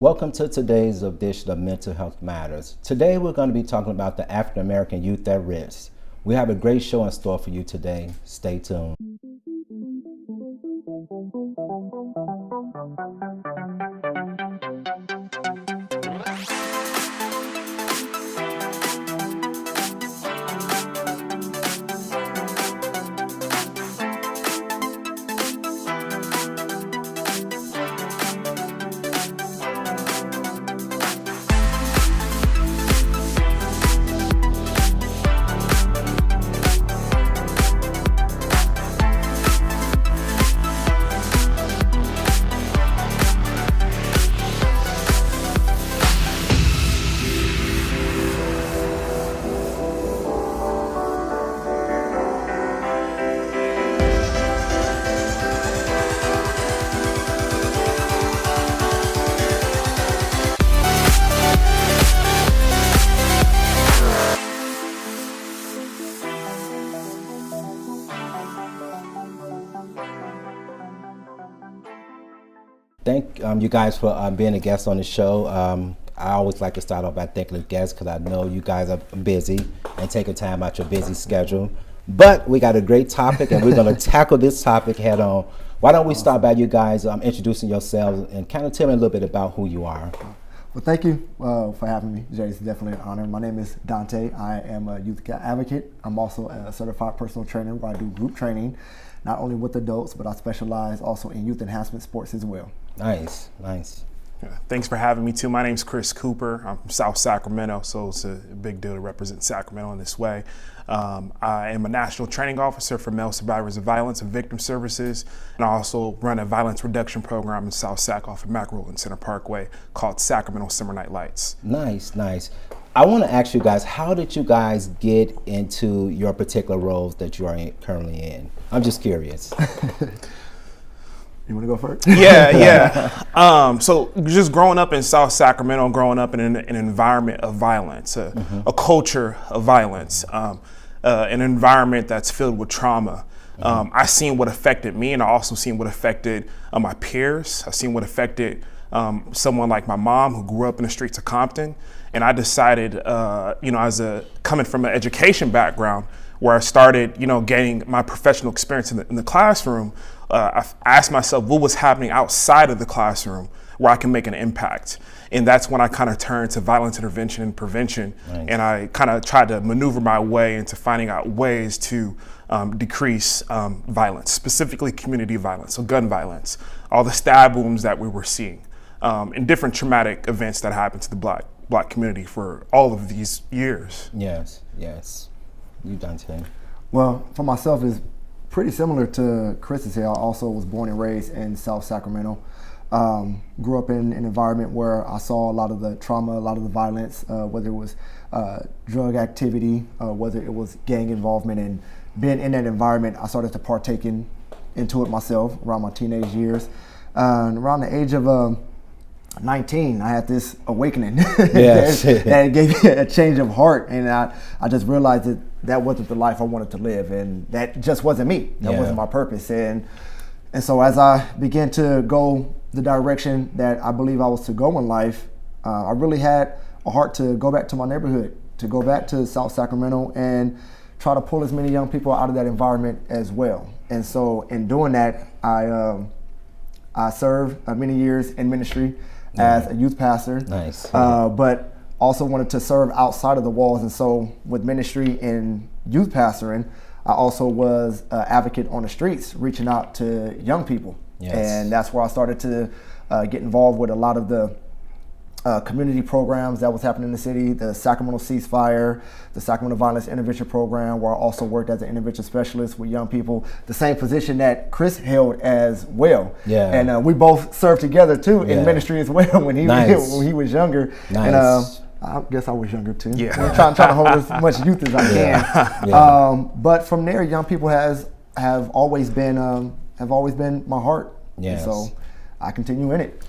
Welcome to today's edition of Mental Health Matters. Today we're going to be talking about the African American youth at risk. We have a great show in store for you today. Stay tuned. Thank you guys for being a guest on the show. I always like to start off by thanking the guests because I know you guys are busy and taking time out your busy schedule. But we got a great topic and we're going to tackle this topic head on. Why don't we start by you guys introducing yourselves and kind of tell me a little bit about who you are. Well, thank you for having me, Jay. It's definitely an honor. My name is Dante. I am a youth advocate. I'm also a certified personal trainer where I do group training, not only with adults, but I specialize also in youth enhancement sports as well. Nice, nice. Yeah, thanks for having me too. My name's Chris Cooper. I'm from South Sacramento, so it's a big deal to represent Sacramento in this way. I am a national training officer for male survivors of violence and victim services, and I also run a violence reduction program in South Sac off of Mackerel and Center Parkway called Sacramento Summer Night Lights. Nice, nice. I want to ask you guys, how did you guys get into your particular roles that you are currently in? I'm just curious. You want to go first? Yeah. So just growing up in South Sacramento, growing up in an environment of violence, a culture of violence, an environment that's filled with trauma. I seen what affected me, and I also seen what affected my peers. I seen what affected someone like my mom who grew up in the streets of Compton. And I decided, coming from an education background, where I started, gaining my professional experience in the classroom, I asked myself what was happening outside of the classroom where I can make an impact. And that's when I kind of turned to violence intervention and prevention. Nice. And I kind of tried to maneuver my way into finding out ways to decrease violence, specifically community violence, so gun violence, all the stab wounds that we were seeing, and different traumatic events that happened to the black community for all of these years. Yes, yes. You Dante? Well, for myself, it's pretty similar to Chris's here. I also was born and raised in South Sacramento. Grew up in an environment where I saw a lot of the trauma, a lot of the violence, whether it was drug activity, whether it was gang involvement. And being in that environment, I started to partake into it myself around my teenage years. And around the age of 19, I had this awakening. Yes. that gave me a change of heart, and I just realized that wasn't the life I wanted to live, and that just wasn't me. That wasn't my purpose. And so as I began to go the direction that I believe I was to go in life, I really had a heart to go back to my neighborhood, to go back to South Sacramento and try to pull as many young people out of that environment as well. And so in doing that, I served many years in ministry as a youth pastor. Nice. But also wanted to serve outside of the walls. And so with ministry and youth pastoring, I also was an advocate on the streets, reaching out to young people. Yes. And that's where I started to get involved with a lot of the community programs that was happening in the city, the Sacramento Ceasefire, the Sacramento Violence Intervention Program, where I also worked as an intervention specialist with young people, the same position that Chris held as well. Yeah. And we both served together too in ministry as well when he was younger. Nice. And I guess I was younger too. Yeah. I'm trying to hold as much youth as I can. Yeah. But from there, young people have always been my heart. Yes. So I continue in it.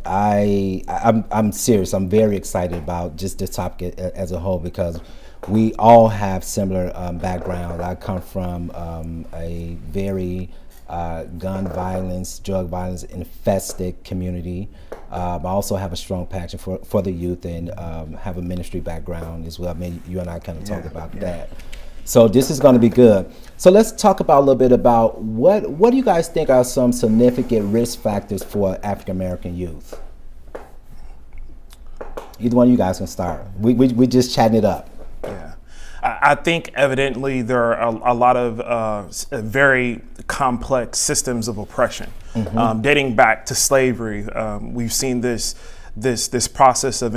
I'm serious. I'm very excited about just this topic as a whole because we all have similar backgrounds. I come from a very gun violence, drug violence infested community. I also have a strong passion for the youth and have a ministry background as well. I mean, you and I kind of talked about that. So this is going to be good. So let's talk about a little bit about what do you guys think are some significant risk factors for African American youth? Either one of you guys can start. We just chatting it up. Yeah. I think evidently there are a lot of very complex systems of oppression. Dating back to slavery, we've seen this process of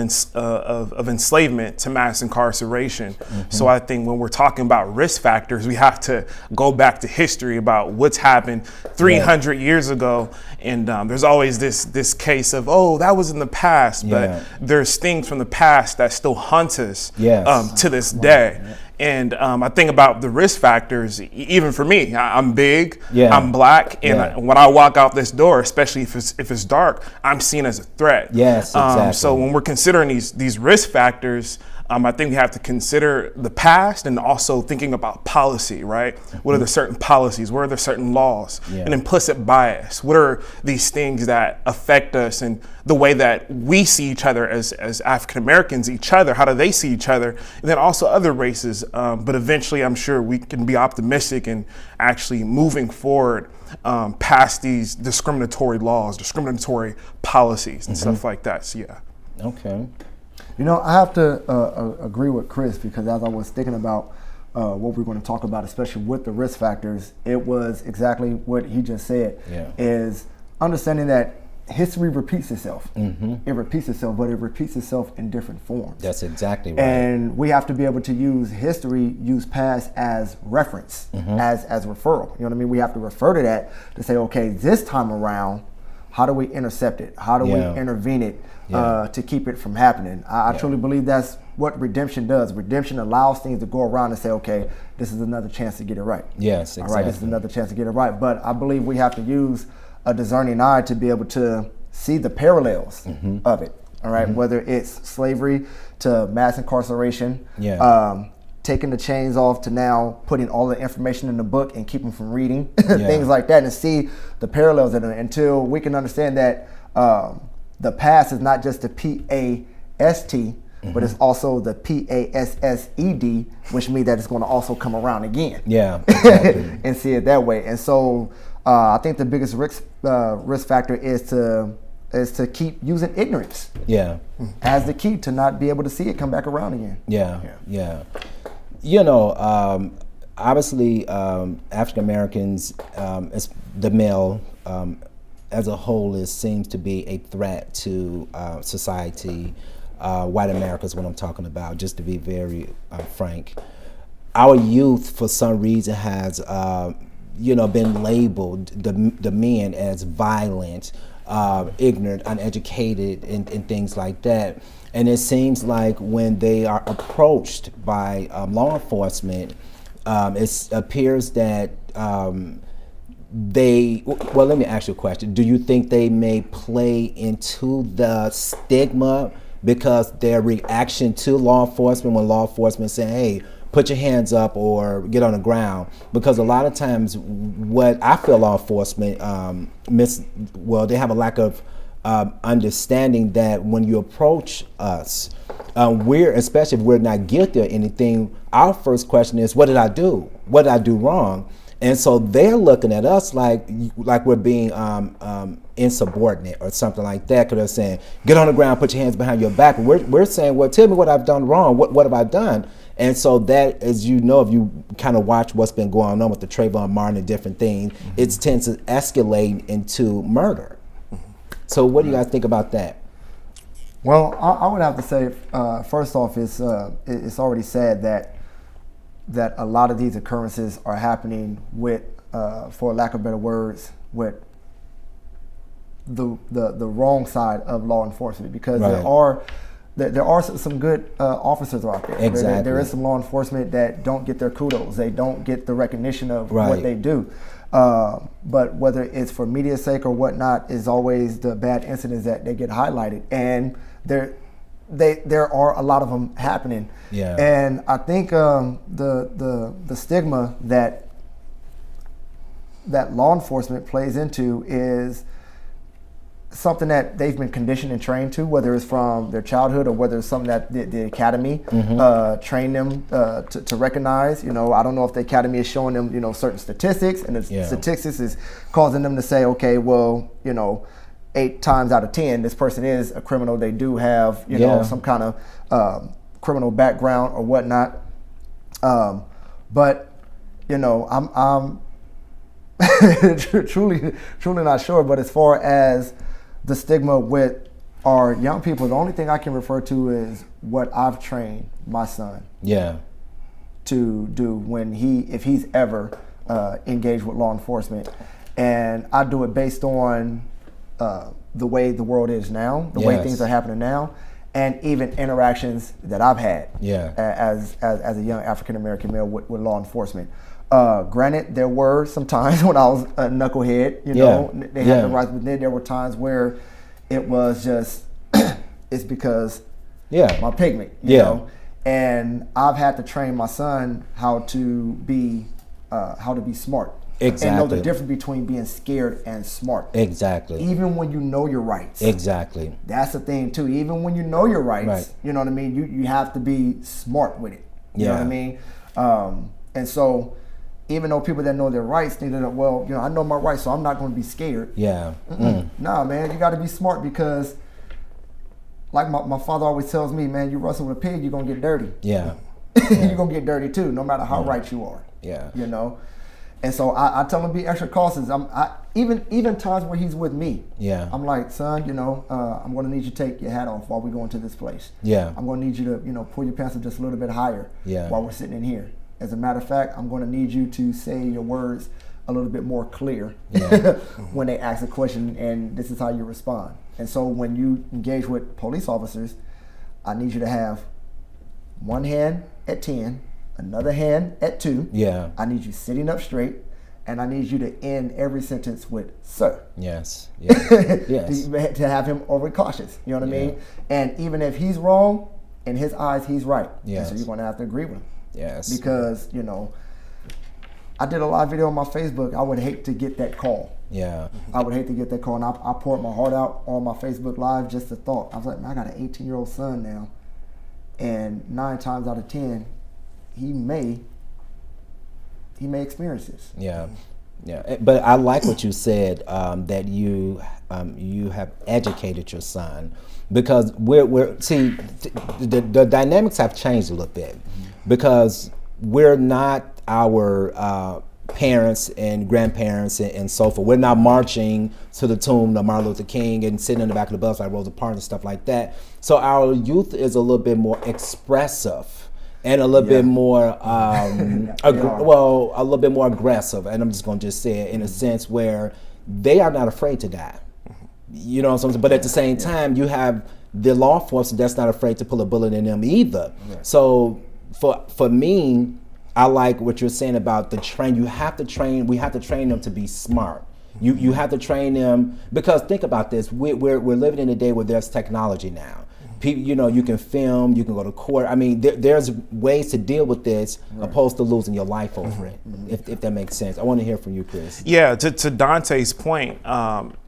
enslavement to mass incarceration. So I think when we're talking about risk factors, we have to go back to history about what's happened 300 years ago. And there's always this case of, oh, that was in the past, but there's things from the past that still haunt us to this day. And I think about the risk factors, even for me. I'm big, I'm black, and when I walk out this door, especially if it's dark, I'm seen as a threat. Yes, exactly. So when we're considering these risk factors, I think we have to consider the past and also thinking about policy, right? What are the certain policies? What are the certain laws? An implicit bias. What are these things that affect us and the way that we see each other as African Americans, each other? How do they see each other? And then also other races. But eventually, I'm sure we can be optimistic and actually moving forward past these discriminatory laws, discriminatory policies, and stuff like that. So Okay. You know, I have to agree with Chris, because as I was thinking about what we're going to talk about, especially with the risk factors, it was exactly what he just said, is understanding that history repeats itself. It repeats itself, but it repeats itself in different forms. That's exactly right. And we have to be able to use history, use past as reference, as referral. You know what I mean? We have to refer to that to say, okay, this time around, how do we intercept it? How do we intervene it to keep it from happening? I truly believe that's what redemption does. Redemption allows things to go around and say, okay, this is another chance to get it right. Yes, exactly. All right, this is another chance to get it right. But I believe we have to use a discerning eye to be able to see the parallels of it. All right, whether it's slavery to mass incarceration, taking the chains off to now putting all the information in the book and keep them from reading, things like that, and see the parallels in it until we can understand that the past is not just the P-A-S-T, but it's also the P-A-S-S-E-D, which means that it's going to also come around again. Exactly. And see it that way. And so I think the biggest risk factor is to keep using ignorance as the key to not be able to see it come back around again. You know, obviously African Americans, the male as a whole, seems to be a threat to society. White America is what I'm talking about, just to be very frank. Our youth, for some reason, has been labeled, the men, as violent, ignorant, uneducated, and things like that. And it seems like when they are approached by law enforcement, it appears that let me ask you a question. Do you think they may play into the stigma because their reaction to law enforcement, when law enforcement say, hey, put your hands up or get on the ground? Because a lot of times what I feel law enforcement they have a lack of understanding that when you approach us, especially if we're not guilty of anything, our first question is, what did I do? What did I do wrong? And so they're looking at us like we're being insubordinate or something like that, because they're saying, get on the ground, put your hands behind your back. We're saying, well, tell me what I've done wrong. What have I done? And so that, as you know, if you kind of watch what's been going on with the Trayvon Martin and different things, it tends to escalate into murder. So what do you guys think about that? Well, I would have to say, first off, it's already said that a lot of these occurrences are happening with, for lack of better words, with the wrong side of law enforcement, because there are some good officers out there. Exactly. There is some law enforcement that don't get their kudos. They don't get the recognition of what they do. But whether it's for media's sake or whatnot, is always the bad incidents that they get highlighted, and there are a lot of them happening. And I think the stigma that that law enforcement plays into is something that they've been conditioned and trained to, whether it's from their childhood or whether it's something that the academy trained them to recognize. You know, I don't know if the academy is showing them, you know, certain statistics, and the statistics is causing them to say, okay, well, you know, 8 times out of 10, this person is a criminal. They do have, you know, some kind of criminal background or whatnot. But, you know, I'm truly not sure. But as far as the stigma with our young people, the only thing I can refer to is what I've trained my son to do if he's ever engaged with law enforcement. And I do it based on the way the world is now, the way things are happening now, and even interactions that I've had as a young African American male with law enforcement. Granted, there were some times when I was a knucklehead, you know, they had the rights, but then there were times where it was just, it's because my pigment, you know, and I've had to train my son how to be smart. Exactly. And know the difference between being scared and smart. Exactly. Even when you know your rights. Exactly. That's the thing too. Even when you know your rights, you know what I mean? You have to be smart with it. You know what I mean? And so even though people that know their rights think that, well, you know, I know my rights, so I'm not going to be scared. Nah, man, you got to be smart, because like my father always tells me, man, you wrestle with a pig, you're going to get dirty. You're going to get dirty too, no matter how right you are. You know? And so I tell him to be extra cautious. Even times where he's with me, I'm like, son, you know, I'm going to need you to take your hat off while we go into this place. I'm going to need you to, you know, pull your pants up just a little bit higher while we're sitting in here. As a matter of fact, I'm going to need you to say your words a little bit more clear when they ask a question, and this is how you respond. And so when you engage with police officers, I need you to have one hand at 10, another hand at 2. I need you sitting up straight, and I need you to end every sentence with "sir." To have him overly cautious. You know what I mean? And even if he's wrong, in his eyes, he's right. And so you're going to have to agree with him. Because, you know, I did a live video on my Facebook. I would hate to get that call. I would hate to get that call. And I poured my heart out on my Facebook Live, just the thought. I was like, man, I got an 18-year-old son now. And 9 times out of 10, he may experience this. But I like what you said, that you have educated your son, because the dynamics have changed a little bit, because we're not our parents and grandparents and so forth. We're not marching to the tomb of Martin Luther King and sitting in the back of the bus like Rosa Parks and stuff like that. So our youth is a little bit more expressive and a little bit more, a little bit more aggressive. And I'm just going to just say it in a sense where they are not afraid to die. You know what I'm saying? But at the same time, you have the law enforcement that's not afraid to pull a bullet in them either. So for me, I like what you're saying about the train. We have to train them to be smart. You have to train them, because think about this. We're living in a day where there's technology now. People, you know, you can film, you can go to court. I mean, there's ways to deal with this opposed to losing your life over it, if that makes sense. I want to hear from you, Chris. Yeah, to Dante's point,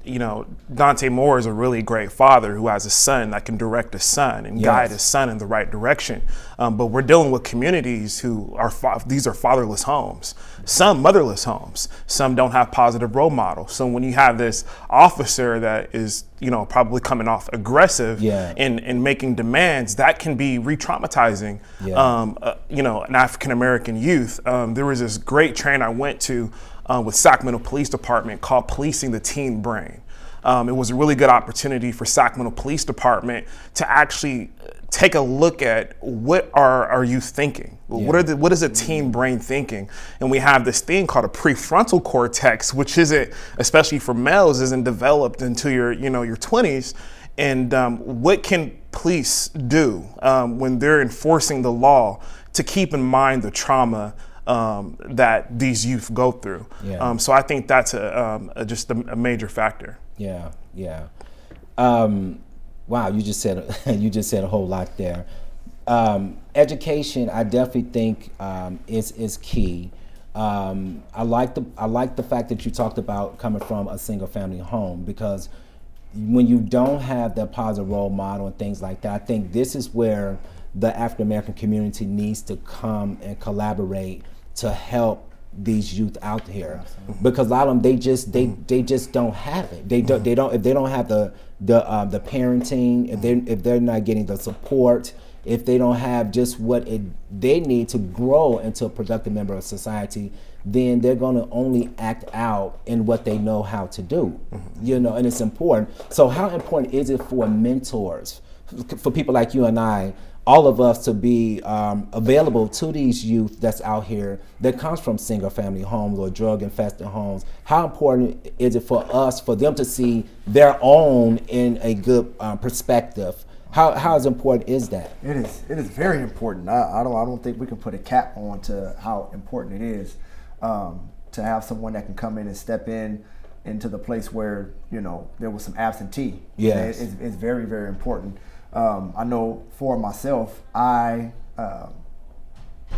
you know, Dante Moore is a really great father who has a son that can direct his son and guide his son in the right direction. But we're dealing with communities who are, these are fatherless homes, some motherless homes, some don't have positive role models. So when you have this officer that is, you know, probably coming off aggressive and making demands, that can be re-traumatizing, you know, an African-American youth. There was this great training I went to with Sacramento Police Department called Policing the Teen Brain. It was a really good opportunity for Sacramento Police Department to actually take a look at what are our youth thinking? What is a teen brain thinking? And we have this thing called a prefrontal cortex, which isn't, especially for males, isn't developed until your 20s. And what can police do when they're enforcing the law to keep in mind the trauma that these youth go through? So I think that's just a major factor. Wow, you just said a whole lot there. Education, I definitely think is key. I like the fact that you talked about coming from a single family home, because when you don't have that positive role model and things like that, I think this is where the African American community needs to come and collaborate to help these youth out here. Absolutely. Because a lot of them, they just don't have it. They don't if they don't have the parenting, if they're not getting the support, if they don't have just what they need to grow into a productive member of society, then they're going to only act out in what they know how to do. You know, and it's important. So how important is it for mentors, for people like you and I, all of us, to be available to these youth that's out here that comes from single family homes or drug infested homes? How important is it for us, for them to see their own in a good perspective? How important is that? It is very important. I don't think we can put a cap on to how important it is to have someone that can come in and step into the place where, you know, there was some absentee. Yes. It's very, very important. I know for myself, I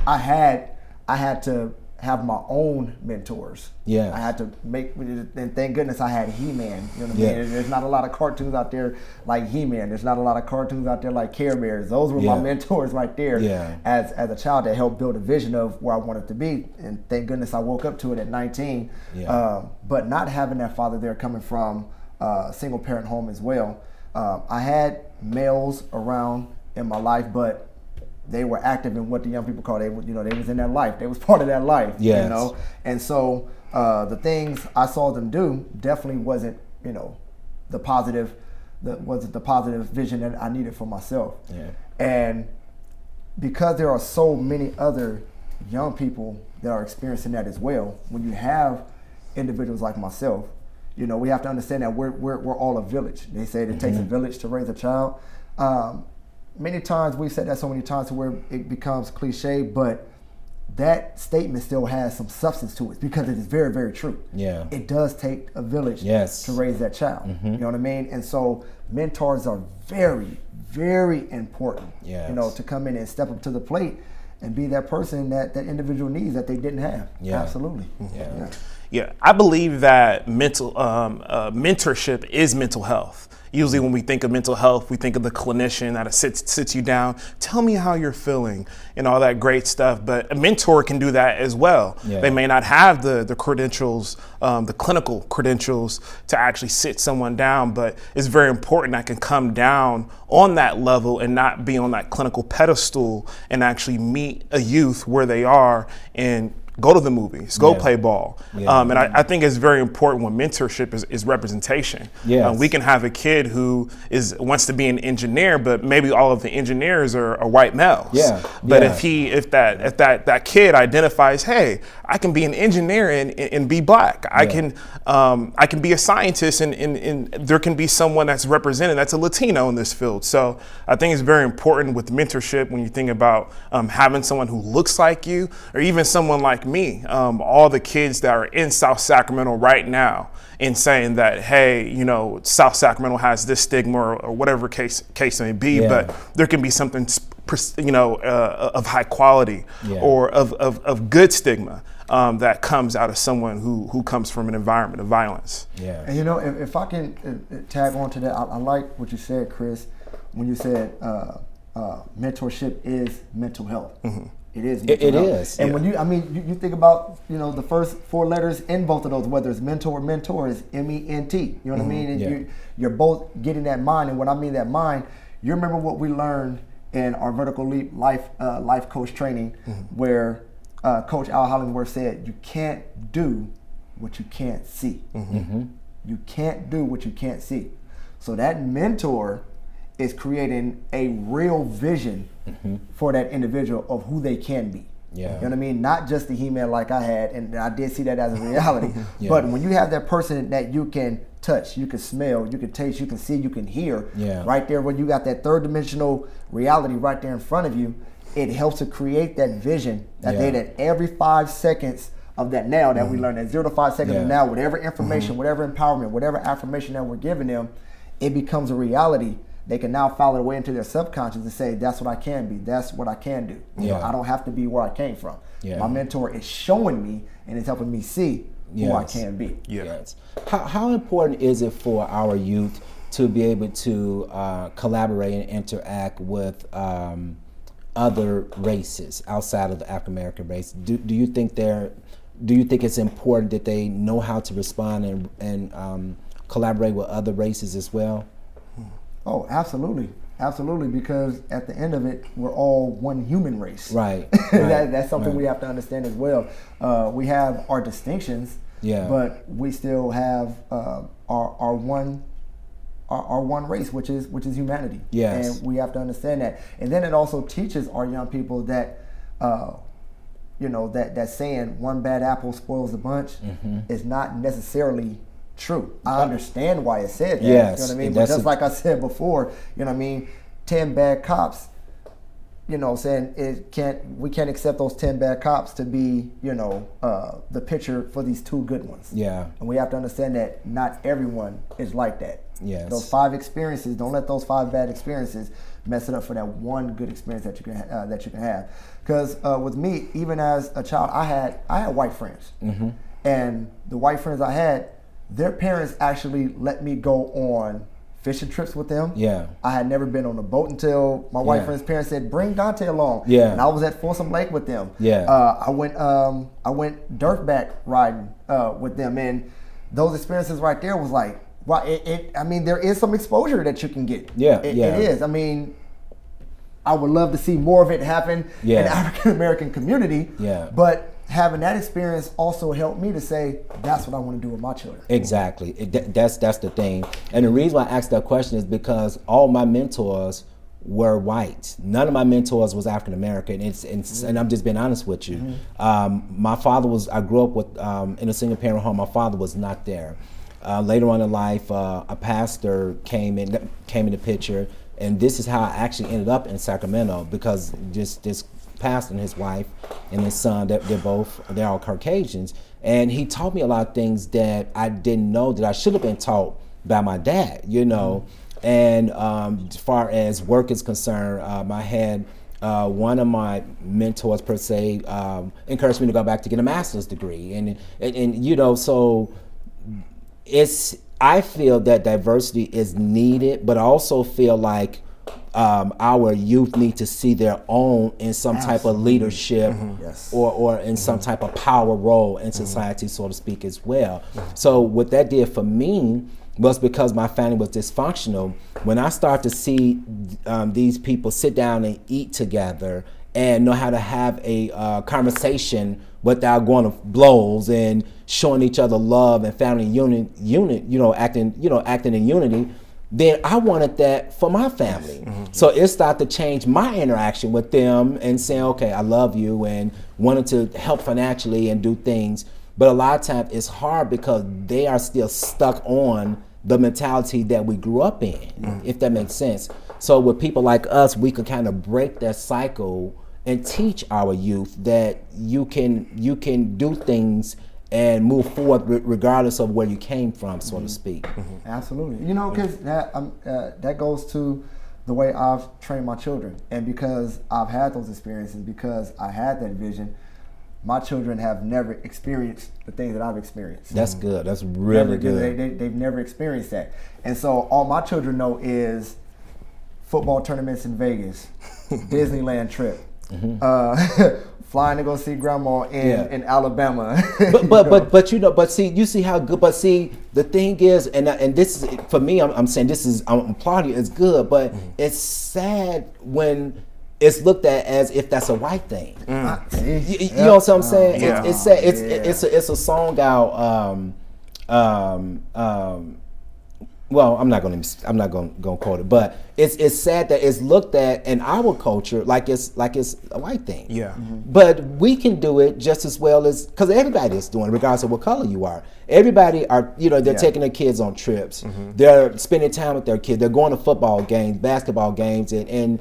had to have my own mentors. Yeah. I had to make, and thank goodness I had He-Man. You know what I Yeah. mean? There's not a lot of cartoons out there like He-Man. There's not a lot of cartoons out there like Care Bears. Those were my mentors right there. Yeah. As a child, that helped build a vision of where I wanted to be. And thank goodness I woke up to it at 19. Yeah. But not having that father there, coming from a single parent home as well. I had males around in my life, but they were active in what the young people call, they was in their life. They was part of that life, yes. You know? And so the things I saw them do definitely wasn't, you know, the positive vision that I needed for myself. Yeah. And because there are so many other young people that are experiencing that as well, when you have individuals like myself, you know, we have to understand that we're all a village. They say it takes a village to raise a child. Many times we've said that so many times to where it becomes cliche, but that statement still has some substance to it, because it is very, very true. Yeah. It does take a village to raise that child. You know what I mean? And so mentors are very, very important. Yes. You know, to come in and step up to the plate and be that person that individual needs that they didn't have. Yeah. Absolutely. Yeah. Yeah, I believe that mentorship is mental health. Usually when we think of mental health, we think of the clinician that sits you down, tell me how you're feeling and all that great stuff. But a mentor can do that as well. Yeah. They may not have the credentials, the clinical credentials to actually sit someone down, but it's very important that can come down on that level and not be on that clinical pedestal and actually meet a youth where they are and go to the movies, go play ball. Yeah. And I think it's very important when mentorship is representation. Yes. We can have a kid who wants to be an engineer, but maybe all of the engineers are white males. Yeah. But Yeah. if that kid identifies, hey, I can be an engineer and be black. I can be a scientist and there can be someone that's represented that's a Latino in this field. So I think it's very important with mentorship when you think about having someone who looks like you, or even someone like me, all the kids that are in South Sacramento right now, and saying that, hey, you know, South Sacramento has this stigma or whatever case may be, but there can be something, you know, of high quality or of good stigma that comes out of someone who comes from an environment of violence. Yeah. And you know, if I can tag on to that, I like what you said, Chris, when you said mentorship is mental health. Mm-hmm. It is. It is. And when you think about, you know, the first four letters in both of those, whether it's mentor or mentor, is MENT. You know what I mean? And you're both getting that mind. And when I mean that mind, you remember what we learned in our Vertical Leap life coach training, where Coach Al Hollingsworth said, you can't do what you can't see. You can't do what you can't see. So that mentor is creating a real vision for that individual of who they can be. Yeah. You know what I mean? Not just the He-Man like I had, and I did see that as a reality. But when you have that person that you can touch, you can smell, you can taste, you can see, you can hear, right there when you got that third dimensional reality right there in front of you, it helps to create that vision that that every 5 seconds of that now that we learned, that 0 to 5 seconds of now, whatever information, whatever empowerment, whatever affirmation that we're giving them, it becomes a reality they can now file it away into their subconscious and say, that's what I can be. That's what I can do. You know, I don't have to be where I came from. My mentor is showing me and it's helping me see who I can be. Yes. How important is it for our youth to be able to collaborate and interact with other races outside of the African American race? Do you think it's important that they know how to respond and collaborate with other races as well? Oh, absolutely. Absolutely, because at the end of it, we're all one human race. Right. That's something we have to understand as well. We have our distinctions, but we still have our one race, which is humanity. Yes. And we have to understand that. And then it also teaches our young people that, that saying one bad apple spoils the bunch is not necessarily true. I understand why it said that. Yes. You know what I mean? But just like I said before, 10 bad cops, saying we can't accept those 10 bad cops to be, the picture for these 2 good ones. Yeah. And we have to understand that not everyone is like that. Yes. Those 5 experiences, don't let those 5 bad experiences mess it up for that one good experience that you can have. Because with me, even as a child, I had white friends, and the white friends I had, their parents actually let me go on fishing trips with them. Yeah. I had never been on a boat until my white friend's parents said, "Bring Dante along." Yeah. And I was at Folsom Lake with them. Yeah. I went dirtback riding with them, and those experiences right there was like, well, there is some exposure that you can get. Yeah. It is. I would love to see more of it happen in the African American community. Yeah. But having that experience also helped me to say, that's what I want to do with my children. Exactly. That's the thing. And the reason why I asked that question is because all my mentors were white. None of my mentors was African American. And I'm just being honest with you. My father I grew up with in a single parent home. My father was not there. Later on in life, a pastor came in the picture, and this is how I actually ended up in Sacramento, because this pastor and his wife and his son, they're all Caucasians, and he taught me a lot of things that I didn't know that I should have been taught by my dad, And as far as work is concerned, I had one of my mentors per se encouraged me to go back to get a master's degree, and so I feel that diversity is needed, but I also feel like our youth need to see their own in some type of leadership or in some type of power role in society, so to speak, as well. So what that did for me was, because my family was dysfunctional, when I started to see these people sit down and eat together and know how to have a conversation without going to blows and showing each other love and family acting in unity, then I wanted that for my family. So it started to change my interaction with them and saying, okay, I love you, and wanted to help financially and do things. But a lot of times it's hard because they are still stuck on the mentality that we grew up in, if that makes sense. So with people like us, we could kind of break that cycle and teach our youth that you can do things and move forward regardless of where you came from, so to speak. Absolutely. Because that goes to the way I've trained my children. And because I've had those experiences, because I had that vision, my children have never experienced the things that I've experienced. That's good. That's really good. They've never experienced that. And so all my children know is football tournaments in Vegas, Disneyland trip, flying to go see grandma in Alabama. but see how good. But see, the thing is, and this is for me. I'm saying I'm applauding you. It's good, but it's sad when it's looked at as if that's a white thing. You know what I'm saying? It's sad. It's a song out. Well, I'm not going to quote it, but it's sad that it's looked at in our culture like it's a white thing. Yeah. But we can do it just as well as, because everybody is doing it, regardless of what color you are. Everybody are, they're taking their kids on trips. They're spending time with their kids. They're going to football games, basketball games, and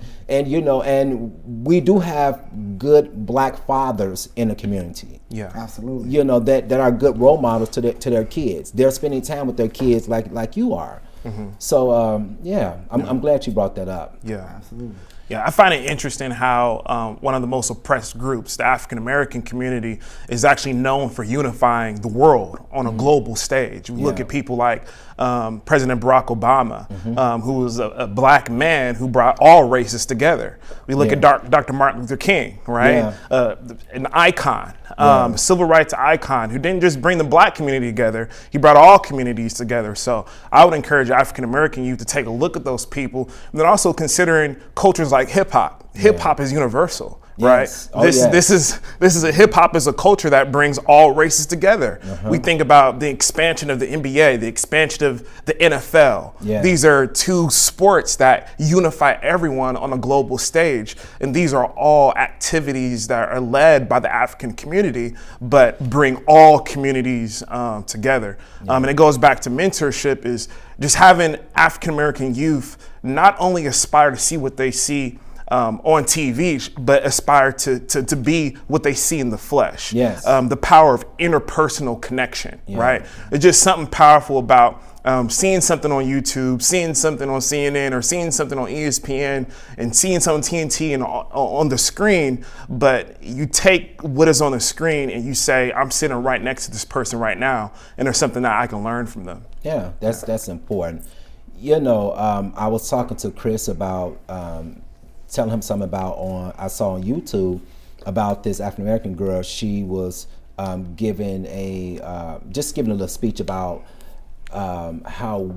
we do have good black fathers in the community. Yeah, absolutely. That are good role models to their kids. They're spending time with their kids like you are. So yeah, I'm glad you brought that up. Yeah, Absolutely. Yeah, I find it interesting how one of the most oppressed groups, the African American community, is actually known for unifying the world on a global stage. We look at people like President Barack Obama, who was a black man who brought all races together. We look at Dr. Martin Luther King, right? An icon, civil rights icon, who didn't just bring the black community together, he brought all communities together. So I would encourage African American youth to take a look at those people, and then also considering cultures like hip hop. Hip hop is universal, right? This is a hip hop is a culture that brings all races together. We think about the expansion of the NBA, the expansion of the NFL. These are two sports that unify everyone on a global stage, and these are all activities that are led by the African community, but bring all communities together. And it goes back to mentorship, is just having African American youth not only aspire to see what they see on TV, but aspire to be what they see in the flesh. The power of interpersonal connection, right? There's just something powerful about seeing something on YouTube, seeing something on CNN, or seeing something on ESPN, and seeing something on TNT and on the screen, but you take what is on the screen and you say, I'm sitting right next to this person right now, and there's something that I can learn from them. Yeah, that's important. You know, I was talking to Chris about telling him something about I saw on YouTube about this African American girl. She was giving a little speech about how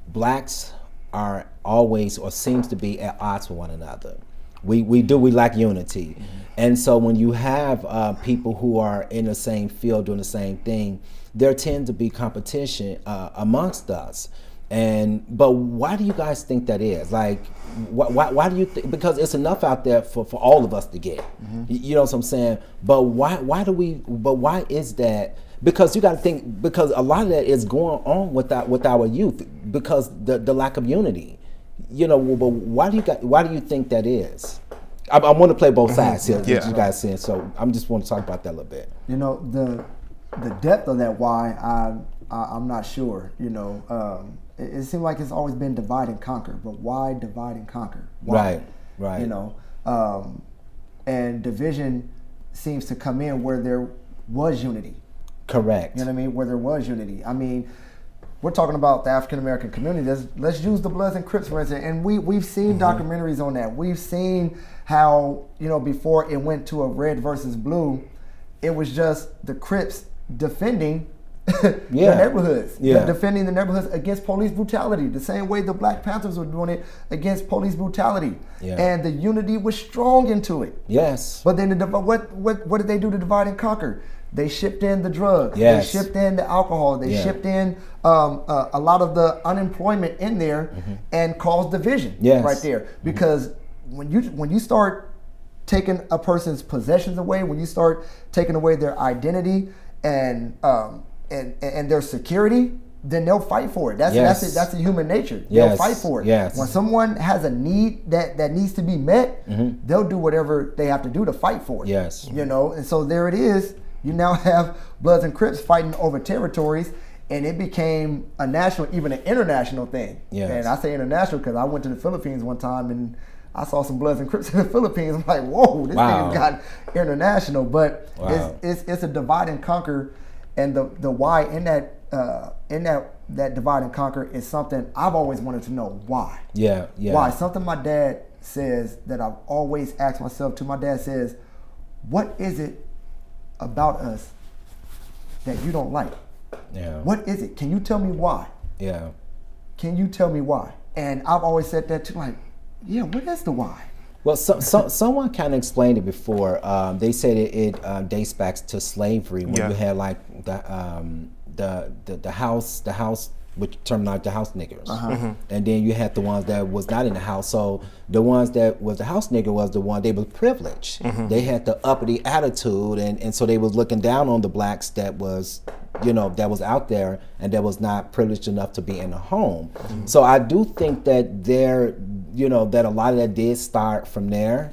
blacks are always, or seems to be, at odds with one another. We lack unity, and so when you have people who are in the same field doing the same thing, there tends to be competition amongst us. But why do you guys think that is? Like, why do you think? Because it's enough out there for all of us to get. You know what I'm saying? But why is that? Because you got to think, because a lot of that is going on with our youth, because the lack of unity. You know, but why do you think that is? I want to play both sides here, you guys saying. So I'm just want to talk about that a little bit. You know, the depth of that why, I'm not sure. You know, it seems like it's always been divide and conquer, but why divide and conquer? Why? Right. You know, and division seems to come in where there was unity. Correct. You know what I mean? Where there was unity. I mean, we're talking about the African American community. Let's use the Bloods and Crips, for instance, and we've seen documentaries on that. We've seen how, you know, before it went to a red versus blue, it was just the Crips defending the neighborhoods, defending the neighborhoods against police brutality, the same way the Black Panthers were doing it against police brutality, and the unity was strong into it. Yes. But then what did they do to divide and conquer? They shipped in the drugs. They shipped in the alcohol. They shipped in a lot of the unemployment in there, and caused division right there. Because when you start taking a person's possessions away, when you start taking away their identity and their security, then they'll fight for it. That's the human nature. They'll fight for it. When someone has a need that needs to be met, they'll do whatever they have to do to fight for it. You know, and so there it is. You now have Bloods and Crips fighting over territories, and it became a national, even an international thing. And I say international because I went to the Philippines one time and I saw some Bloods and Crips in the Philippines. I'm like, whoa, this thing has got international. But it's a divide and conquer, and the why in that divide and conquer is something I've always wanted to know. Why? Why? Something my dad says that I've always asked myself too. My dad says, what is it about us that you don't like? What is it? Can you tell me why? Can you tell me why? And I've always said that too, like, what is the why? Well, someone kind of explained it before. They said it dates back to slavery, when you had like the house, which terminology, the house niggers, and then you had the ones that was not in the house. So the ones that was the house nigger was the one, they were privileged. They had the uppity attitude, and so they was looking down on the blacks that was, you know, that was out there and that was not privileged enough to be in a home. So I do think that that a lot of that did start from there.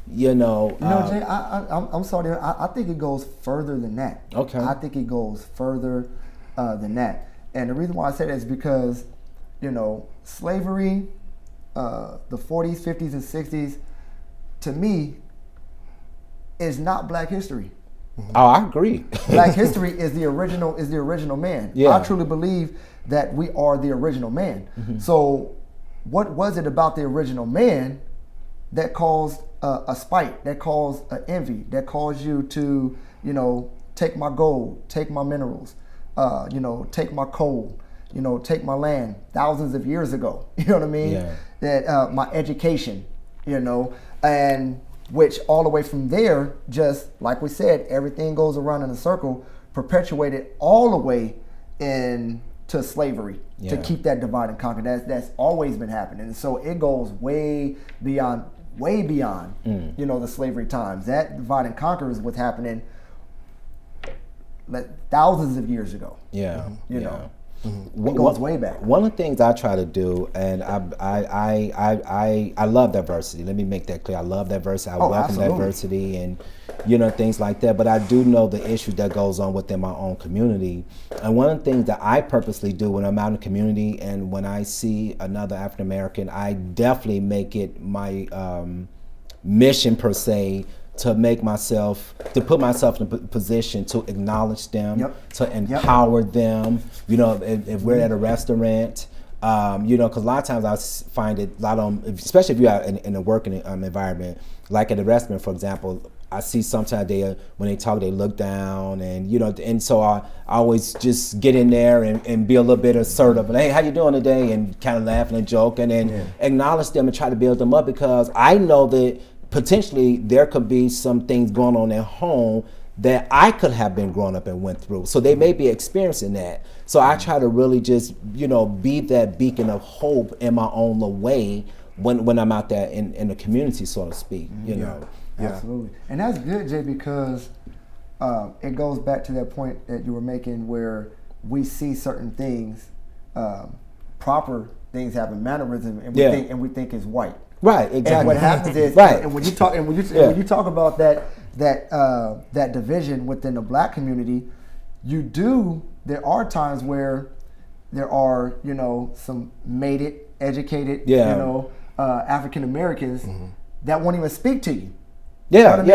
You know, Jay, I'm sorry. I think it goes further than that. Okay. I think it goes further than that. And the reason why I say that is because slavery, the 40s, 50s, and 60s, to me, is not Black history. Oh, I agree. Black history is the original man. Yeah. I truly believe that we are the original man. So what was it about the original man that caused a spite, that caused an envy, that caused you to, take my gold, take my minerals, take my coal, take my land thousands of years ago, you know what I mean? Yeah. That my education, and which all the way from there, just like we said, everything goes around in a circle, perpetuated all the way into slavery to keep that divide and conquer. That's always been happening. And so it goes way beyond, the slavery times. That divide and conquer is what's happening thousands of years ago. Yeah. It goes way back. One of the things I try to do, and I love diversity. Let me make that clear. I love diversity. I welcome diversity and things like that. But I do know the issues that goes on within my own community. And one of the things that I purposely do when I'm out in the community and when I see another African American, I definitely make it my mission per se to put myself in a position to acknowledge them, to empower them. If we're at a restaurant, because a lot of times I find it, especially if you're out in a working environment, like at a restaurant, for example, I see sometimes when they talk, they look down, and so I always just get in there and be a little bit assertive and, hey, how you doing today? And kind of laughing and joking and acknowledge them and try to build them up, because I know that potentially there could be some things going on at home that I could have been growing up and went through. So they may be experiencing that. So I try to really just, be that beacon of hope in my own little way when I'm out there in the community, so to speak, Absolutely. And that's good, Jay, because it goes back to that point that you were making where we see certain things, proper things happen, mannerism, and we think is white. Right, exactly. And what happens is, and when you talk about that division within the Black community, there are times where there are some mated, educated, African Americans that won't even speak to you. Not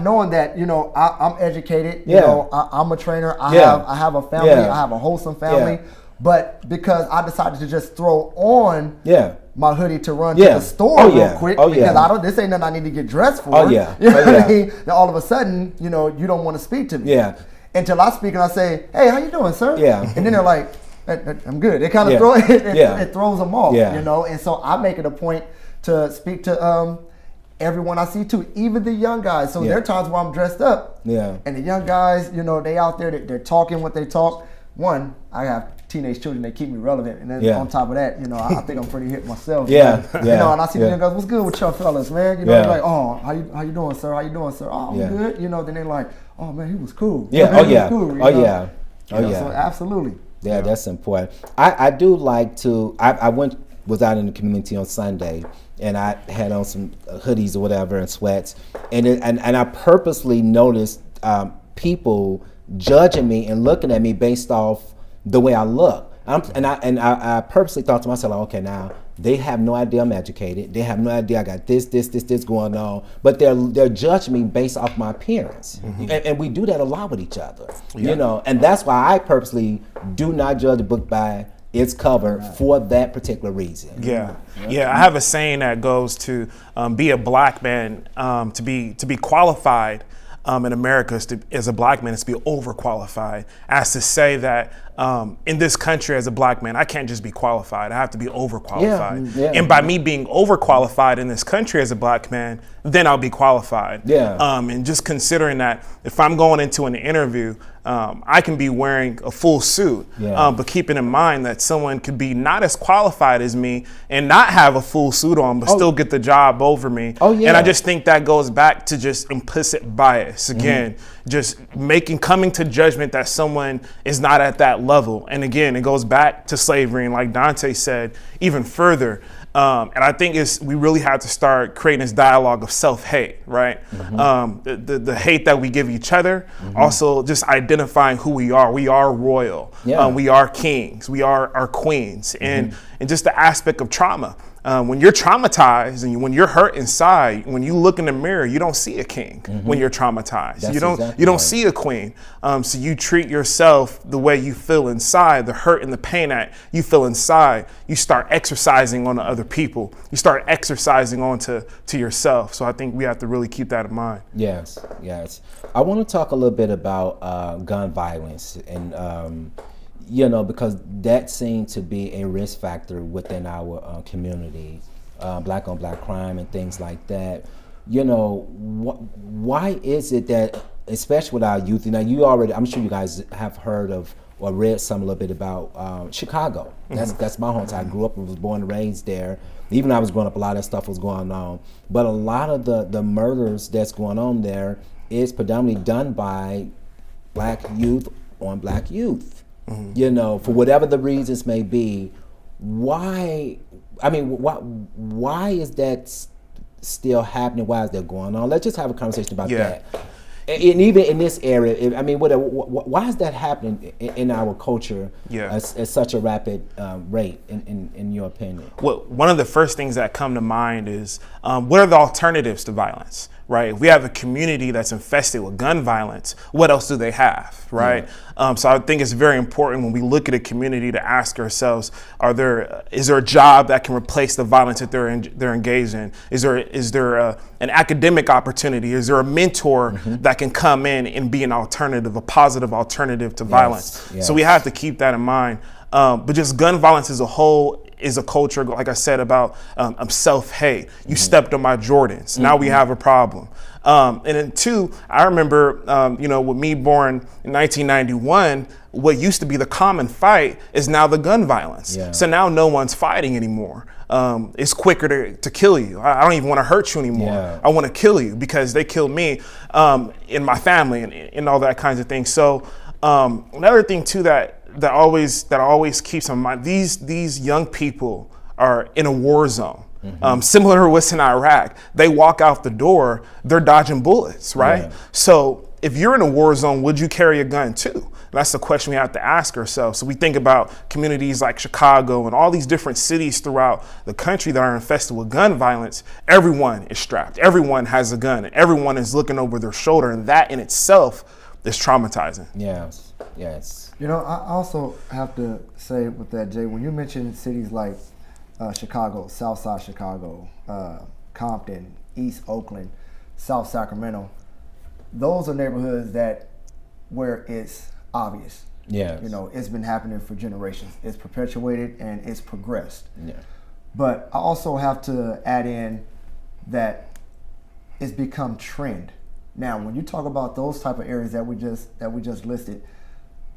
knowing that I'm educated. I'm a trainer. I have a family. I have a wholesome family. But because I decided to just throw on my hoodie to run to the store real quick, because this ain't nothing I need to get dressed for. You know what I mean? Then all of a sudden, you don't want to speak to me. Until I speak and I say, hey, how you doing, sir? And then they're like, I'm good. It kind of it throws them off, And so I make it a point to speak to everyone I see too, even the young guys. So there are times where I'm dressed up, and the young guys, they out there, they're talking what they talk. One, I have teenage children, they keep me relevant, and then on top of that, I think I'm pretty hip myself. And I see the young guys, what's good with y'all fellas, man? They're like, oh, how you doing, sir? How you doing, sir? Oh, I'm good. Then they're like, oh man, he was cool. So absolutely. That's important. I do like to. Was out in the community on Sunday, and I had on some hoodies or whatever and sweats, and I purposely noticed people judging me and looking at me based off the way I look. I purposely thought to myself, okay, now they have no idea I'm educated. They have no idea I got this going on. But they're judging me based off my appearance, and we do that a lot with each other, And that's why I purposely do not judge a book by its cover for that particular reason. I have a saying that goes to be a Black man, to be qualified in America as a Black man is to be overqualified, as to say that in this country as a Black man, I can't just be qualified, I have to be overqualified. And by me being overqualified in this country as a Black man, then I'll be qualified. And just considering that if I'm going into an interview, I can be wearing a full suit, but keeping in mind that someone could be not as qualified as me and not have a full suit on, but still get the job over me. And I just think that goes back to just implicit bias. Again, just coming to judgment that someone is not at that level. And again, it goes back to slavery. And like Dante said, even further, And I think we really have to start creating this dialogue of self-hate, right? The hate that we give each other, also just identifying who we are. We are royal. We are kings. We are our queens. And just the aspect of trauma. When you're traumatized and when you're hurt inside, when you look in the mirror, you don't see a king when you're traumatized. That's you don't exactly you don't right. see a queen. So you treat yourself the way you feel inside, the hurt and the pain that you feel inside. You start exercising on other people. You start exercising onto yourself. So I think we have to really keep that in mind. Yes, yes. I want to talk a little bit about gun violence and because that seemed to be a risk factor within our community, black on black crime and things like that. Why is it that, especially with our youth, I'm sure you guys have heard of or read some a little bit about Chicago. That's my hometown. I grew up and was born and raised there. Even when I was growing up, a lot of stuff was going on. But a lot of the murders that's going on there is predominantly done by black youth on black youth. For whatever the reasons may be. Why is that still happening? Why is that going on? Let's just have a conversation about that. And even in this area, why is that happening in our culture at such a rapid rate, in your opinion? Well, one of the first things that come to mind is what are the alternatives to violence, right? If we have a community that's infested with gun violence, what else do they have, right? So I think it's very important when we look at a community to ask ourselves, is there a job that can replace the violence that they're engaged in? Is there an academic opportunity? Is there a mentor that can come in and be an alternative, a positive alternative to violence? Yes. So we have to keep that in mind. But just gun violence as a whole is a culture, like I said, about self-hate. You stepped on my Jordans. Now we have a problem. And then two, I remember, with me born in 1991, what used to be the common fight is now the gun violence. Yeah. So now no one's fighting anymore. It's quicker to kill you. I don't even want to hurt you anymore. Yeah. I want to kill you because they killed me and my family and all that kinds of things. So another thing too that always keeps in mind, these young people are in a war zone. Similar to what's in Iraq. They walk out the door, they're dodging bullets, right? Yeah. So if you're in a war zone, would you carry a gun too? That's the question we have to ask ourselves. So we think about communities like Chicago and all these different cities throughout the country that are infested with gun violence. Everyone is strapped. Everyone has a gun. And everyone is looking over their shoulder. And that in itself is traumatizing. Yes, yes. I also have to say with that, Jay, when you mention cities like Chicago, Southside Chicago, Compton, East Oakland, South Sacramento, those are neighborhoods where it's obvious. Yeah. It's been happening for generations. It's perpetuated and it's progressed. Yeah. But I also have to add in that it's become trend. Now, when you talk about those type of areas that we just listed,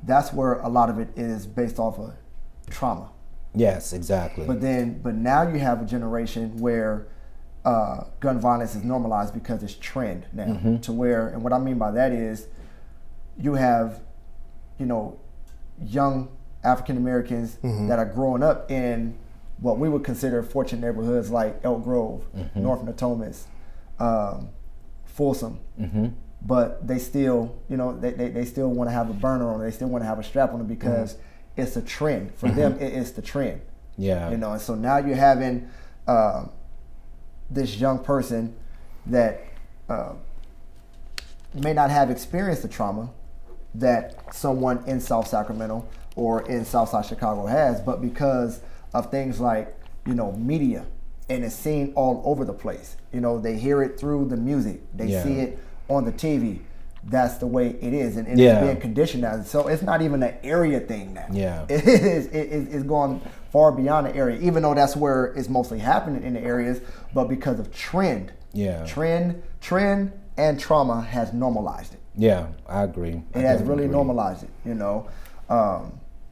that's where a lot of it is based off of trauma. Yes, exactly. But now you have a generation where gun violence is normalized because it's trend now to where, and what I mean by that is you have, young African Americans that are growing up in what we would consider fortunate neighborhoods like Elk Grove, North Natomas, Folsom. But they still, they still want to have a burner on them. They still want to have a strap on them because it's a trend. For them, it is the trend. Yeah. And so now you're having this young person that may not have experienced the trauma that someone in South Sacramento or in Southside Chicago has, but because of things like, media, and it's seen all over the place. They hear it through the music. They see it on the TV. That's the way it is, and it's being conditioned now. So it's not even an area thing now. Yeah, it's gone far beyond the area, even though that's where it's mostly happening in the areas. But because of trend, trend and trauma has normalized it. Yeah, I agree. It has really normalized it,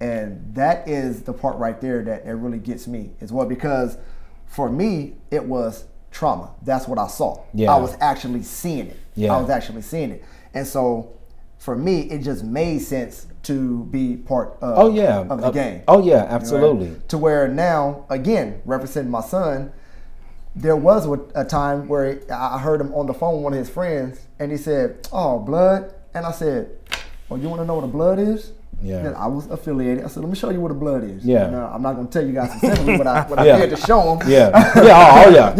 and that is the part right there that it really gets me as well, because for me it was trauma. That's what I saw. Yeah. I was actually seeing it. Yeah. I was actually seeing it. And so for me, it just made sense to be part of, of the game. Oh yeah, absolutely. Right? To where now, again, representing my son, there was a time where I heard him on the phone with one of his friends, and he said, "Oh, blood," and I said, "Oh, you want to know what a blood is?" Yeah. Then I was affiliated. I said, "Let me show you what a blood is." Yeah. And, I'm not going to tell you guys specifically what I did to show them. Yeah. Yeah. Oh yeah.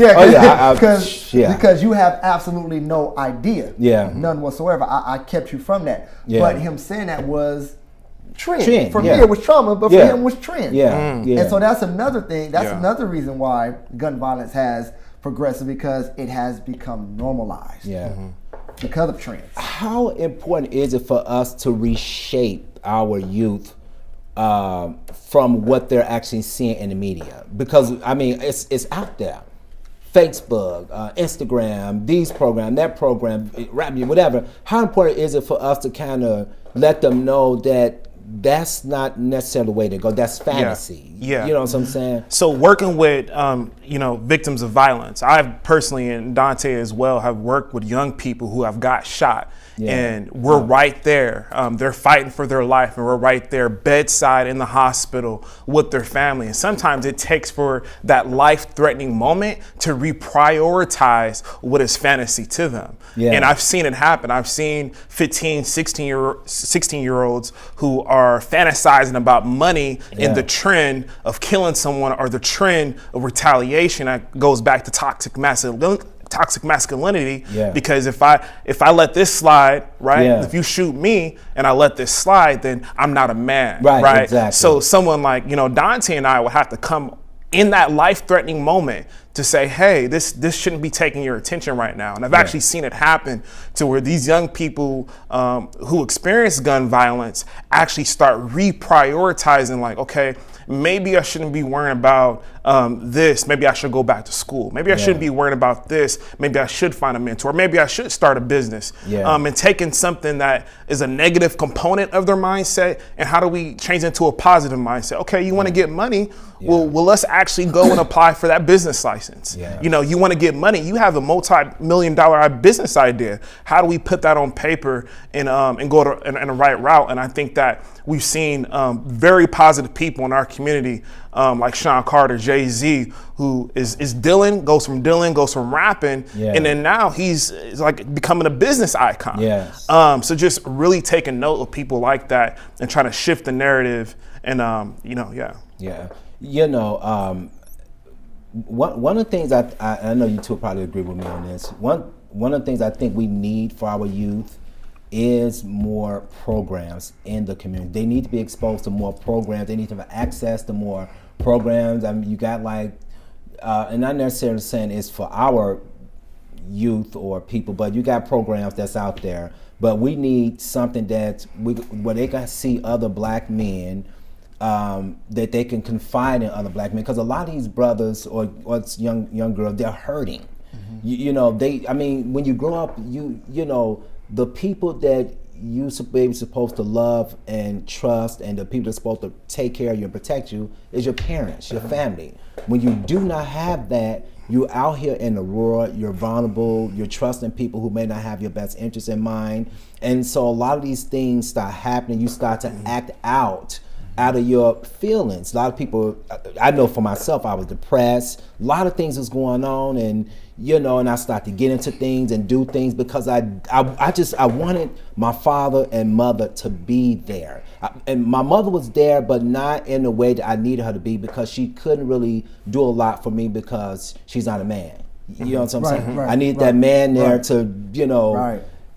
Yeah. Because you have absolutely no idea. Yeah. None whatsoever. I kept you from that. Yeah. But him saying that was trend. For me, yeah. it was trauma, but for him, it was trend. Yeah. Yeah. And so that's another thing. That's another reason why gun violence has progressed, because it has become normalized. Yeah. Because of trends. How important is it for us to reshape our youth from what they're actually seeing in the media? Because I mean, it's out there. Facebook, Instagram, these program, that program, rap, whatever. How important is it for us to kind of let them know that that's not necessarily the way to go? That's fantasy. Yeah. You know what I'm saying? So working with, victims of violence, I've personally, and Dante as well, have worked with young people who have got shot. Yeah. And we're right there. They're fighting for their life, and we're right there bedside in the hospital with their family. And sometimes it takes for that life-threatening moment to reprioritize what is fantasy to them. Yeah. And I've seen it happen. I've seen 15, 16-year-olds who are fantasizing about money in the trend of killing someone, or the trend of retaliation that goes back to toxic masculinity. Because if I let this slide, right? If you shoot me and I let this slide, then I'm not a man, right? Exactly. So someone like, Dante and I will have to come in that life-threatening moment to say, hey, this shouldn't be taking your attention right now. And I've actually seen it happen to where these young people who experience gun violence actually start reprioritizing, like, okay, maybe I shouldn't be worrying about this. Maybe I should go back to school. Maybe I shouldn't be worrying about this. Maybe I should find a mentor. Maybe I should start a business. And taking something that is a negative component of their mindset, and how do we change it into a positive mindset? Okay, you want to get money? Well, let's actually go and apply for that business license. You want to get money. You have a multi-million-dollar business idea. How do we put that on paper and go in the right route? And I think that we've seen very positive people in our community, like Sean Carter, Jay-Z, who is Dylan, goes from rapping, and then now he's like becoming a business icon. So just really taking note of people like that and trying to shift the narrative, and one of the things I know you two probably agree with me on this. One of the things I think we need for our youth is more programs in the community. They need to be exposed to more programs. They need to have access to more programs. I mean, you got and not necessarily saying it's for our youth or people, but you got programs that's out there. But we need something where they can see other black men, that they can confide in other black men, because a lot of these brothers or young girls, they're hurting. When you grow up, the people that you're supposed to love and trust, and the people that's supposed to take care of you and protect you, is your parents, your family. When you do not have that, you're out here in the world, you're vulnerable, you're trusting people who may not have your best interests in mind. And so a lot of these things start happening. You start to act out of your feelings. A lot of people, I know for myself, I was depressed. A lot of things was going on, and I started to get into things and do things because I wanted my father and mother to be there. And my mother was there, but not in the way that I needed her to be, because she couldn't really do a lot for me because she's not a man. You know what I'm saying? I need that man there to,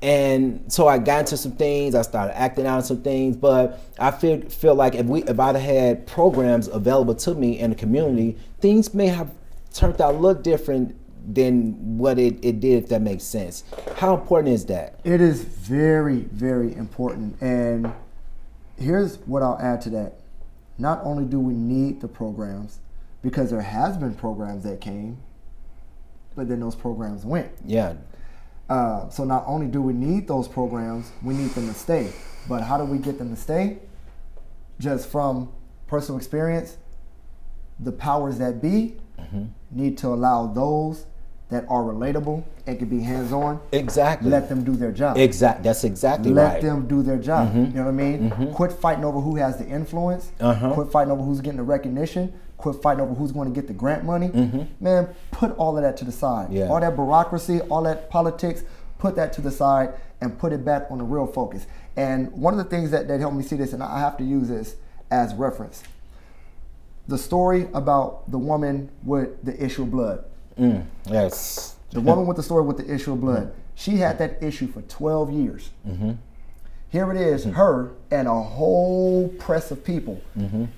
And so I got into some things. I started acting out on some things, but I feel like if I'd had programs available to me in the community, things may have turned out a little different than what it did, if that makes sense. How important is that? It is very, very important. And here's what I'll add to that. Not only do we need the programs, because there has been programs that came, but then those programs went. So not only do we need those programs, we need them to stay. But how do we get them to stay? Just from personal experience, the powers that be need to allow those that are relatable and can be hands-on. Exactly. Let them do their job. That's exactly right. Let them do their job. You know what I mean? Quit fighting over who has the influence. Quit fighting over who's getting the recognition. Quit fighting over who's going to get the grant money. Man, put all of that to the side. Yeah. All that bureaucracy, all that politics, put that to the side and put it back on the real focus. And one of the things that helped me see this, and I have to use this as reference, the story about the woman with the issue of blood. Yes. The woman with the story with the issue of blood. She had that issue for 12 years. Here it is, her and a whole press of people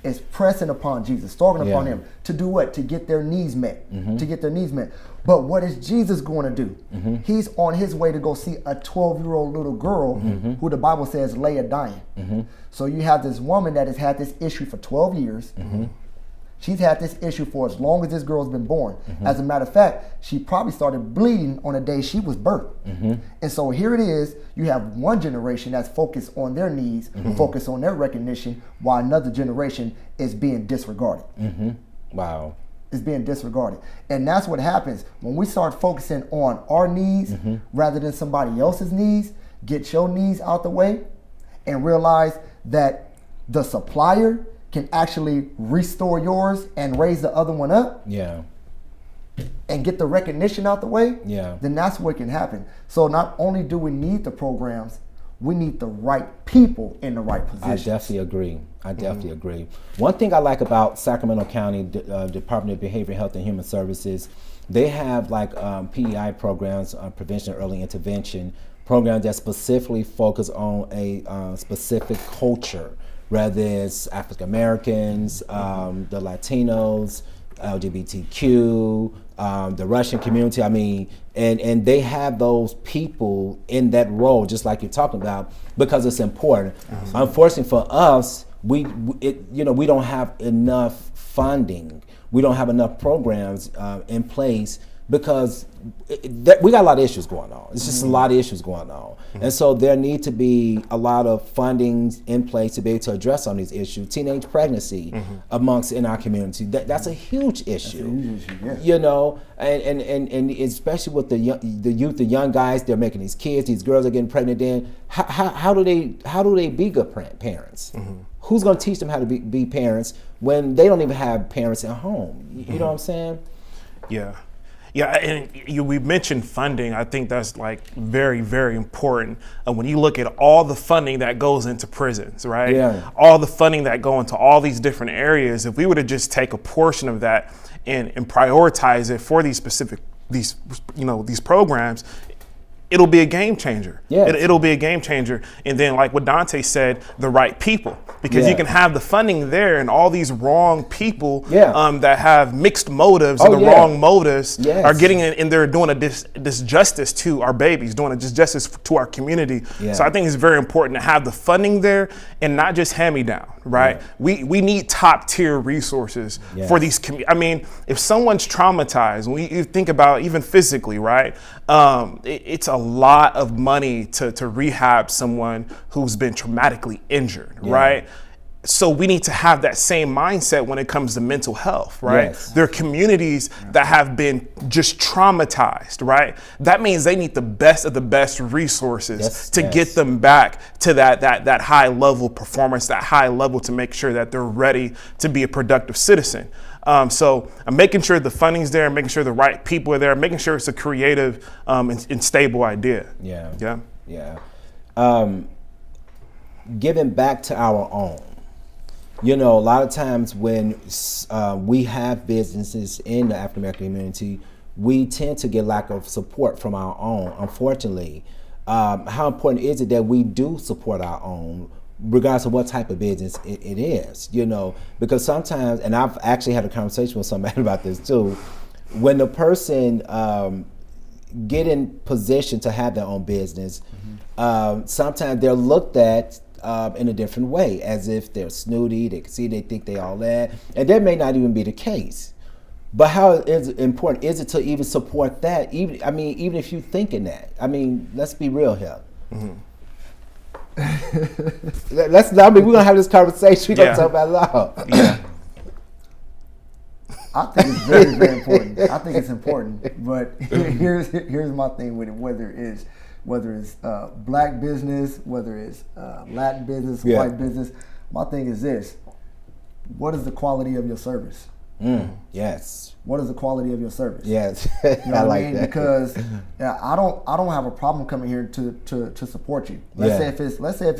is pressing upon Jesus, talking upon him to do what? To get their needs met. To get their needs met. But what is Jesus going to do? He's on his way to go see a 12-year-old little girl who the Bible says lay a dying. So you have this woman that has had this issue for 12 years. She's had this issue for as long as this girl's been born. As a matter of fact, she probably started bleeding on the day she was birthed. And so here it is, you have one generation that's focused on their needs, focused on their recognition, while another generation is being disregarded. Wow. Is being disregarded. And that's what happens when we start focusing on our needs rather than somebody else's needs. Get your needs out the way and realize that the supplier can actually restore yours and raise the other one up. Yeah. And get the recognition out the way. Yeah. Then that's what can happen. So not only do we need the programs, we need the right people in the right positions. I definitely agree. I definitely agree. One thing I like about Sacramento County Department of Behavioral Health and Human Services, they have like PEI programs, prevention and early intervention programs that specifically focus on a specific culture, whether it's African Americans, the Latinos, LGBTQ, the Russian community. I mean, and they have those people in that role, just like you're talking about, because it's important. Unfortunately for us, we don't have enough funding. We don't have enough programs in place because we got a lot of issues going on. It's just a lot of issues going on. And so there need to be a lot of funding in place to be able to address some of these issues. Teenage pregnancy amongst in our community, that's a huge issue. You know, and especially with the youth, the young guys, they're making these kids, these girls are getting pregnant. Then how do they be good parents? Who's going to teach them how to be parents when they don't even have parents at home? You know what I'm saying? Yeah. Yeah, and we mentioned funding. I think that's like very, very important. When you look at all the funding that goes into prisons, right? Yeah. All the funding that go into all these different areas, if we were to just take a portion of that and prioritize it for these specific, these programs, it'll be a game changer. Yes. It'll be a game changer. And then like what Dante said, the right people. Because you can have the funding there and all these wrong people that have mixed motives and the wrong motives are getting in and they're doing a disjustice to our babies, doing a disjustice to our community. So I think it's very important to have the funding there and not just hand-me-down, right? We need top tier resources for these I mean, if someone's traumatized, when you think about even physically, right? It's a lot of money to rehab someone who's been traumatically injured, right? So we need to have that same mindset when it comes to mental health, right? There are communities that have been just traumatized, right? That means they need the best of the best resources to get them back to that high level performance, that high level to make sure that they're ready to be a productive citizen. So I'm making sure the funding's there, making sure the right people are there, making sure it's a creative and stable idea. Giving back to our own. You know, a lot of times when we have businesses in the African American community, we tend to get lack of support from our own, unfortunately. How important is it that we do support our own, regardless of what type of business it is, you know? Because sometimes, and I've actually had a conversation with somebody about this too, when the person get in position to have their own business, sometimes they're looked at in a different way, as if they're snooty, they think they all that, and that may not even be the case. But how important is it to even support that? Even if you're thinking that. I mean, let's be real here. We're gonna have this conversation. We're gonna talk about law. I think it's very, very important. I think it's important. But here's my thing with it. Whether it's black business, whether it's Latin business, white business, my thing is this: what is the quality of your service? Yes. What is the quality of your service? Yes. You know I what like I mean? that. Because I don't have a problem coming here to support you. Let's say if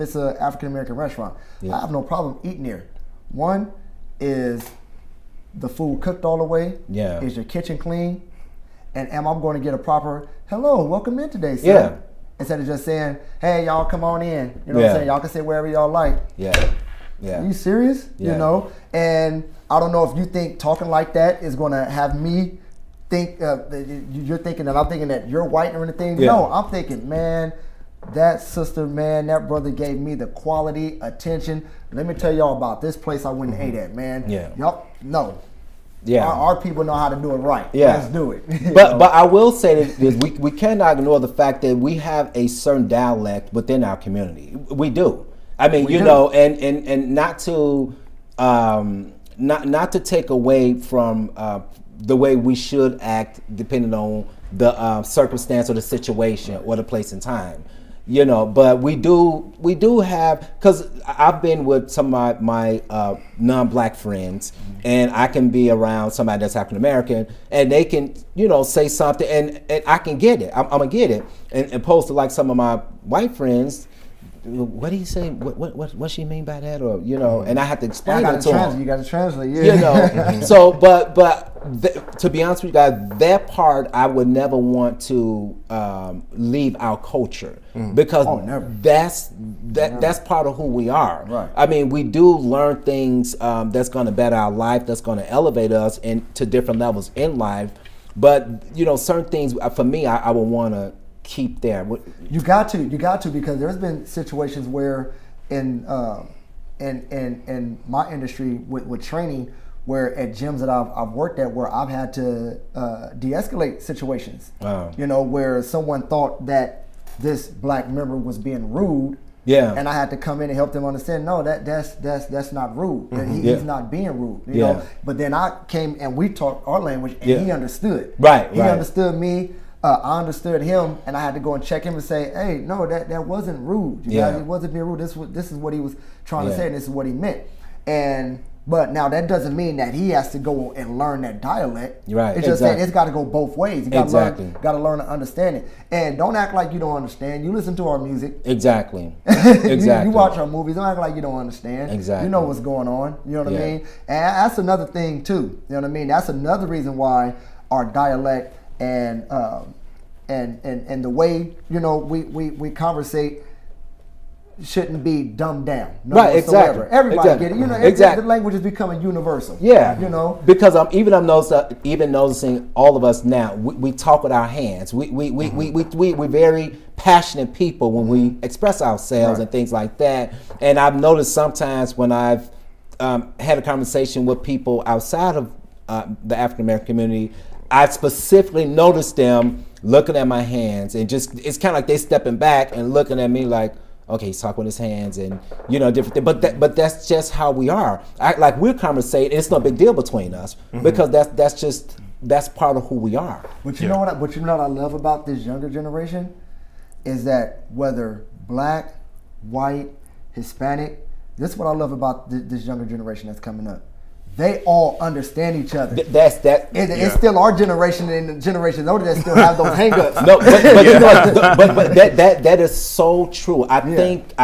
it's an African American restaurant, I have no problem eating there. One is the food cooked all the way. Yeah. Is your kitchen clean? And am I going to get a proper hello, welcome in today, sir? Yeah. Instead of just saying, hey, y'all come on in. You know what I'm saying? Y'all can sit wherever y'all like. Yeah. Yeah. Are you serious? Yeah. You know? And I don't know if you think talking like that is going to have me think, you're thinking that I'm thinking that you're white or anything. Yeah. No, I'm thinking, man, that sister, man, that brother gave me the quality attention. Let me tell y'all about this place I went and ate at, man. Yeah. Y'all, no. Yeah. Our people know how to do it right. Yeah. Let's do it. But I will say that we cannot ignore the fact that we have a certain dialect within our community. We do. I mean, you know, and not to not to take away from the way we should act depending on the circumstance or the situation or the place and time. You know, but we do have, because I've been with some of my non-black friends, and I can be around somebody that's African American, and they can, you know, say something, and I can get it. I'm gonna get it, and opposed to like some of my white friends. What do you say? What she mean by that? Or, you know, and I have to explain it to them. You got to translate, yeah. You know, so but to be honest with you guys, that part I would never want to leave our culture because that's part of who we are. Right. I mean, we do learn things that's going to better our life, that's going to elevate us into different levels in life. But you know, certain things for me, I would want to keep there. You got to, because there's been situations where in my industry with training, where at gyms that I've worked at, where I've had to de-escalate situations. Wow. You know, where someone thought that this black member was being rude. Yeah. And I had to come in and help them understand, no, that's not rude. He's not being rude. You know. But then I came and we talked our language, and he understood. He understood me. I understood him, and I had to go and check him and say, "Hey, no, that wasn't rude. You guys, it wasn't being rude. This is what he was trying to say, and this is what he meant." But now that doesn't mean that he has to go and learn that dialect. Right. It's just saying it's got to go both ways. You got to learn to understand it, and don't act like you don't understand. You listen to our music. Exactly. You watch our movies. Don't act like you don't understand. Exactly. You know what's going on. You know what I mean? And that's another thing too. You know what I mean? That's another reason why our dialect and the way, you know, we conversate shouldn't be dumbed down. Right, whatsoever. exactly. Everybody get it. You know, the language is becoming universal. Yeah. You know, because I'm even noticing all of us now. We talk with our hands. We're very passionate people when we express ourselves and things like that. And I've noticed sometimes when I've had a conversation with people outside of the African American community, I specifically noticed them looking at my hands, and just it's kind of like they stepping back and looking at me like, okay, he's talking with his hands, and you know, different things. But that's just how we are. Like we're conversating. It's no big deal between us because that's part of who we are. But you know what I love about this younger generation is that whether black, white, Hispanic, this is what I love about this younger generation that's coming up. They all understand each other. It's still our generation and the generations older that still have those hangups. No, but that is so true. I think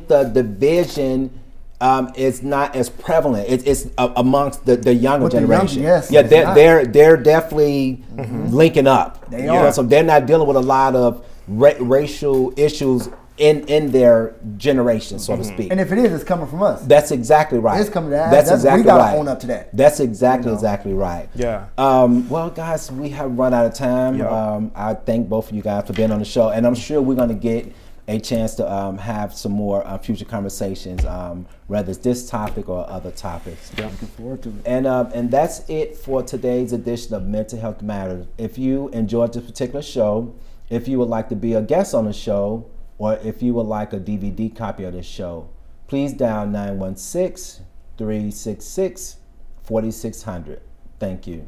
the division is not as prevalent. It's amongst the younger generation. They're definitely linking up. They are. So they're not dealing with a lot of racial issues in their generation, so to speak. And if it is, it's coming from us. That's exactly right. It's coming to us. That's exactly we gotta right. own up to that. That's exactly right. Yeah. Well, guys, we have run out of time. Yeah. I thank both of you guys for being on the show, and I'm sure we're going to get a chance to have some more future conversations, whether it's this topic or other topics. Yeah. Looking forward to it. And that's it for today's edition of Mental Health Matters. If you enjoyed this particular show, if you would like to be a guest on the show, or if you would like a DVD copy of this show, please dial 916-366-4600. Thank you.